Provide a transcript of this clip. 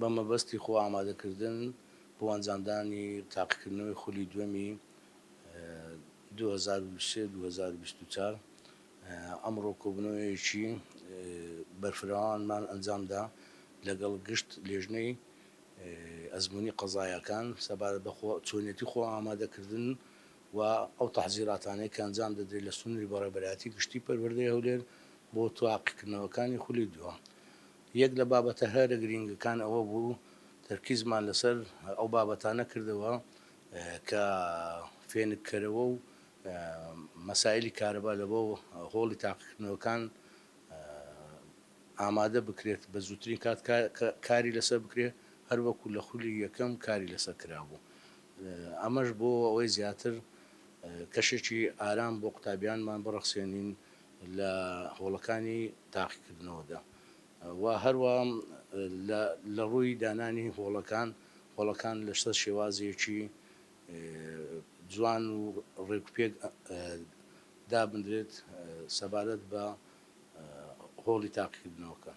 بە مەبەستی خۆ ئامادەکردن بۆ ئەنجامدانی تاقیکردنەوەی خولی دووەمی 2023-2024 ئەمڕۆ کۆبنەوەیەکی بەرفراوانمان ئەنجامدا لەگەڵ گشت لێژنەی ئەزمموی قەزایەکان سەبارەت بە چۆنیەتی خۆ ئامادەکردن و ئەو تەحزیراتانەی کە ئەنجام دەدرێت لە سنووری بەڕێبەرایەتی گشتی پەروەردەی هەولێر بۆ تاقیکردنەوەکانی خولی دووە. یەک لە بابەتە هەرە گرنگەکان ئەوە بوو تەرکیزمان لەسەر ئەو بابەتانە کردەوە کە فێنکەرەوە و مەسایلی کارەبا لە بۆ هۆڵی تاقیکردنەوەکان ئامادە بکرێت بە زووترین کات کاری لەسەر بکرێت هەروەکو لە خولی یەکەم کاری لەسەر کرابوو. ئەمەش بۆ ئەوەی زیاتر کەشێکی ئارام بۆ قوتابیانمان بڕەخسێنین لە هۆڵەکانی تاقیکردنەوەدا و هەروە لە ڕووی دانانی هۆڵەکان لەسەر شێوازێکی جوان و ڕێکوپێک دابدرێت سەبارەت بە هۆڵی تاقیکردنەوەکە.